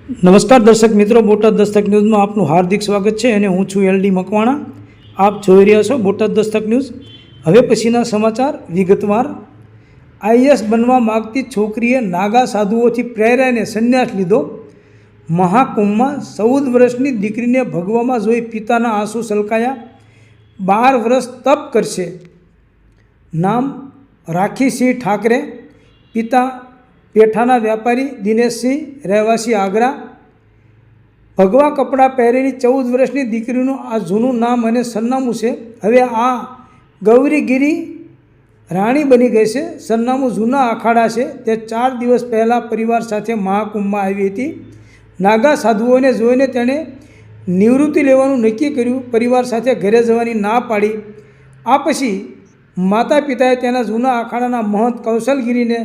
નમસ્કાર દર્શક મિત્રો, બોટાદ દસ્તક ન્યૂઝમાં આપનું હાર્દિક સ્વાગત છે અને હું છું એલડી મકવાણા. આપ જોઈ રહ્યા છો બોટાદ દસ્તક ન્યૂઝ. હવે પછીના સમાચાર વિગતવાર. આઈએએસ બનવા માગતી છોકરીએ નાગા સાધુઓથી પ્રેરાઈને સંન્યાસ લીધો. મહાકુંભમાં 14 વર્ષની દીકરીને ભગવામાં જોઈ પિતાના આંસુ છલકાયા. 12 વર્ષ તપ કરશે. નામ રાખીસિંહ ઠાકરે. પિતા પેઠાના વ્યાપારી દિનેશસિંહ, રહેવાસી આગ્રા. ભગવા કપડાં પહેરેલી 14 વર્ષની દીકરીનું આ જૂનું નામ અને સરનામું છે. હવે આ ગૌરીગીરી રાણી બની ગઈ છે. સરનામું જૂના અખાડા છે. તે 4 દિવસ પહેલાં પરિવાર સાથે મહાકુંભમાં આવી હતી. નાગા સાધુઓને જોઈને તેણે નિવૃત્તિ લેવાનું નક્કી કર્યું. પરિવાર સાથે ઘરે જવાની ના પાડી. આ પછી માતા પિતાએ તેના જૂના અખાડાના મહંત કૌશલગીરીને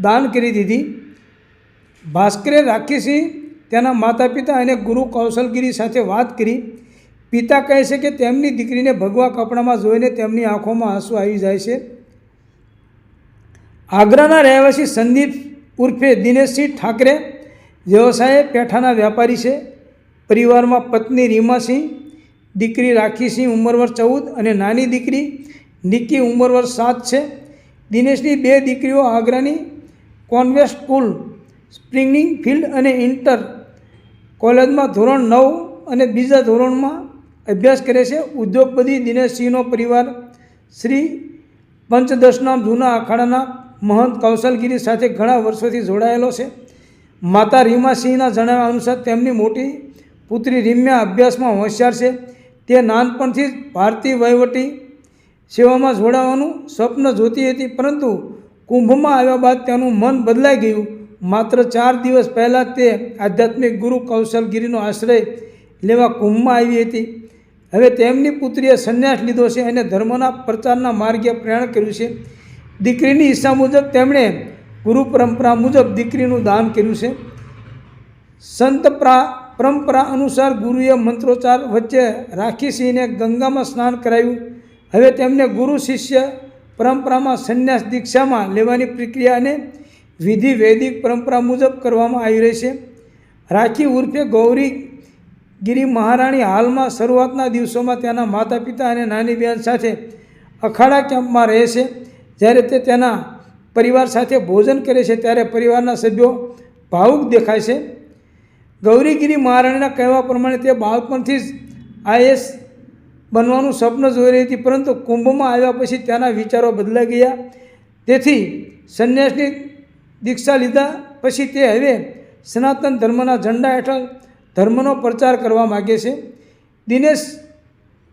દાન કરી દીધી. ભાસ્કરે રાખીસિંહ તેના માતા પિતા અને ગુરુ કૌશલગીરી સાથે વાત કરી. પિતા કહે છે કે તેમની દીકરીને ભગવા કપડામાં જોઈને તેમની આંખોમાં આંસુ આવી જાય છે. આગ્રાના રહેવાસી સંદીપ ઉર્ફે દિનેશસિંહ ઠાકરે વ્યવસાયે પેઠાના વ્યાપારી છે. પરિવારમાં પત્ની રીમાસિંહ, દીકરી રાખીસિંહ ઉંમર વર્ષ 14 અને નાની દીકરી નિકી ઉંમર વર્ષ 7 છે. દિનેશની 2 દીકરીઓ આગ્રાની કોન્વેન્ટ સ્કૂલ, સ્પ્રિંગિંગ ફિલ્ડ અને ઇન્ટર કોલેજમાં ધોરણ 9 અને બીજા ધોરણમાં અભ્યાસ કરે છે. ઉદ્યોગપતિ દિનેશસિંહનો પરિવાર શ્રી પંચદશનામ જૂના અખાડાના મહંત કૌશલગીરી સાથે ઘણા વર્ષોથી જોડાયેલો છે. માતા રીમાસિંહના જણાવ્યા અનુસાર તેમની મોટી પુત્રી રીમ્યા અભ્યાસમાં હોશિયાર છે. તે નાનપણથી જ ભારતીય વહીવટી સેવામાં જોડાવાનું સ્વપ્ન જોતી હતી, પરંતુ કુંભમાં આવ્યા બાદ તેનું મન બદલાઈ ગયું. માત્ર 4 દિવસ પહેલાં તે આધ્યાત્મિક ગુરુ કૌશલગીરીનો આશ્રય લેવા કુંભમાં આવી હતી. હવે તેમની પુત્રીએ સંન્યાસ લીધો છે અને ધર્મના પ્રચારના માર્ગે પ્રયાણ કર્યું છે. દીકરીની ઈચ્છા મુજબ તેમણે ગુરુ પરંપરા મુજબ દીકરીનું દાન કર્યું છે. સંત પરંપરા અનુસાર ગુરુએ મંત્રોચ્ચાર વચ્ચે રાખીસિંહને ગંગામાં સ્નાન કરાવ્યું. હવે તેમને ગુરુ શિષ્ય પરંપરામાં સંન્યાસ દીક્ષામાં લેવાની પ્રક્રિયાને વિધિ વૈદિક પરંપરા મુજબ કરવામાં આવી રહી છે. રાખી ઉર્ફે ગૌરીગીરી મહારાણી હાલમાં શરૂઆતના દિવસોમાં તેના માતા પિતા અને નાની બહેન સાથે અખાડા કેમ્પમાં રહે છે. જ્યારે તે તેના પરિવાર સાથે ભોજન કરે છે ત્યારે પરિવારના સભ્યો ભાવુક દેખાય છે. ગૌરીગીરી મહારાણીના કહેવા પ્રમાણે તે બાળપણથી જ આઈએએસ બનવાનું સ્વપ્ન જોઈ રહી હતી, પરંતુ કુંભમાં આવ્યા પછી તેના વિચારો બદલાઈ ગયા. તેથી સંન્યાસની દીક્ષા લીધા પછી તે હવે સનાતન ધર્મના ઝંડા હેઠળ ધર્મનો પ્રચાર કરવા માગે છે.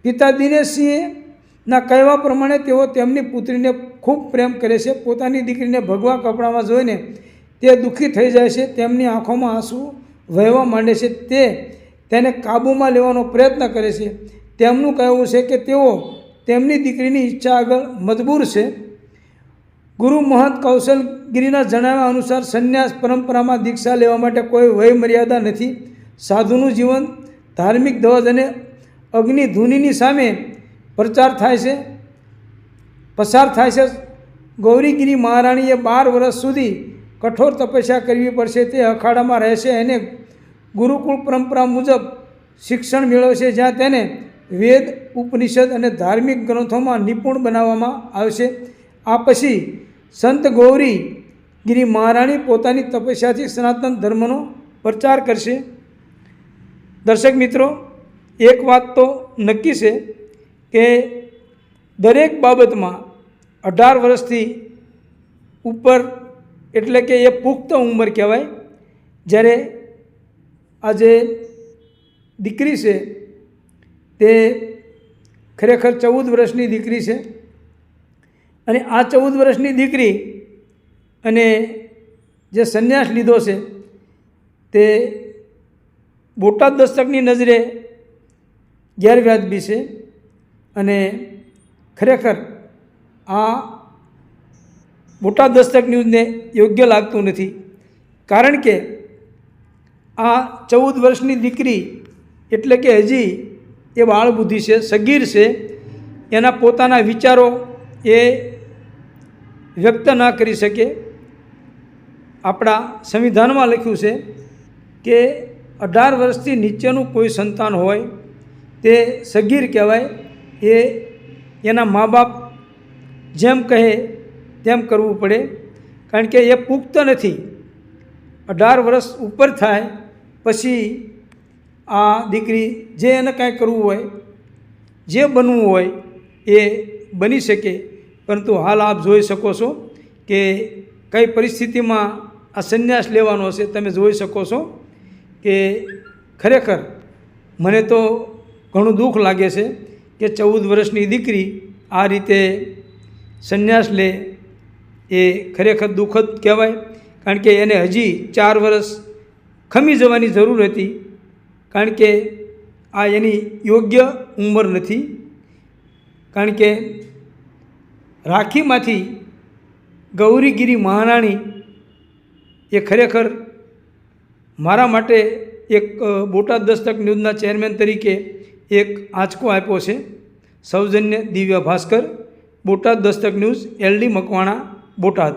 પિતા દિનેશસિંહના કહેવા પ્રમાણે તેઓ તેમની પુત્રીને ખૂબ પ્રેમ કરે છે. પોતાની દીકરીને ભગવા કપડામાં જોઈને તે દુઃખી થઈ જાય છે. તેમની આંખોમાં આંસુ વહેવા માંડે છે. તે તેને કાબૂમાં લેવાનો પ્રયત્ન કરે છે. તેમનું કહેવું છે કે તેઓ તેમની દીકરીની ઈચ્છા આગળ મજબૂર છે. ગુરુ મહંત કૌશલગીરીના જણાવ્યા અનુસાર સંન્યાસ પરંપરામાં દીક્ષા લેવા માટે કોઈ વય મર્યાદા નથી. સાધુનું જીવન ધાર્મિક ધ્વજ અને અગ્નિધૂનીની સામે પસાર થાય છે. ગૌરીગીરી મહારાણીએ 12 વર્ષ સુધી કઠોર તપસ્યા કરવી પડશે. તે અખાડામાં રહેશે અને ગુરુકુળ પરંપરા મુજબ શિક્ષણ મેળવશે, જ્યાં તેને વેદ, ઉપનિષદ અને ધાર્મિક ગ્રંથોમાં નિપુણ બનાવવામાં આવશે. આ પછી સંત ગૌરીગીરી મહારાણી પોતાની તપસ્યાથી સનાતન ધર્મનો પ્રચાર કરશે. દર્શક મિત્રો, એક વાત તો નક્કી છે કે દરેક બાબતમાં 18 વર્ષથી ઉપર એટલે કે એ પુખ્ત ઉંમર કહેવાય. જ્યારે આ જે દીકરી છે તે ખરેખર 14 વર્ષની દીકરી છે. અને આ 14 વર્ષની દીકરી અને જે સંન્યાસ લીધો છે તે બોટાદ દસ્તકની નજરે ગેરવ્યાજબી છે. અને ખરેખર આ બોટાદ દસ્તક ન્યૂઝને યોગ્ય લાગતું નથી. કારણ કે આ 14 વર્ષની દીકરી એટલે કે હજી એ બાળબુદ્ધિ છે, સગીર છે. એના પોતાના વિચારો એ વ્યક્ત ના કરી શકે. આપણા સંવિધાનમાં લખ્યું છે કે 18 વર્ષથી નીચેનું કોઈ સંતાન હોય તે સગીર કહેવાય. એના મા બાપ જેમ કહે તેમ કરવું પડે, કારણ કે એ પુખ્ત નથી. 18 વર્ષ ઉપર થાય પછી આ દીકરી જે એને કાંઈ કરવું હોય, જે બનવું હોય એ બની શકે. પરંતુ હાલ આપ જોઈ શકો છો કે કઈ પરિસ્થિતિમાં આ સંન્યાસ લેવાનો હશે. તમે જોઈ શકો છો કે ખરેખર મને તો ઘણું દુઃખ લાગે છે કે 14 વર્ષની દીકરી આ રીતે સંન્યાસ લે એ ખરેખર દુઃખદ કહેવાય. કારણ કે એને હજી 4 વર્ષ ખમી જવાની જરૂર હતી, કારણ કે આ એની યોગ્ય ઉંમર નથી. કારણ કે રાખીમાંથી ગૌરીગીરી મહારાણી એ ખરેખર મારા માટે એક બોટાદ દસ્તક ન્યૂઝના ચેરમેન તરીકે એક આંચકો આપ્યો છે. સૌજન્ય દિવ્ય ભાસ્કર, બોટાદ દસ્તક ન્યૂઝ, LD મકવાણા, બોટાદ.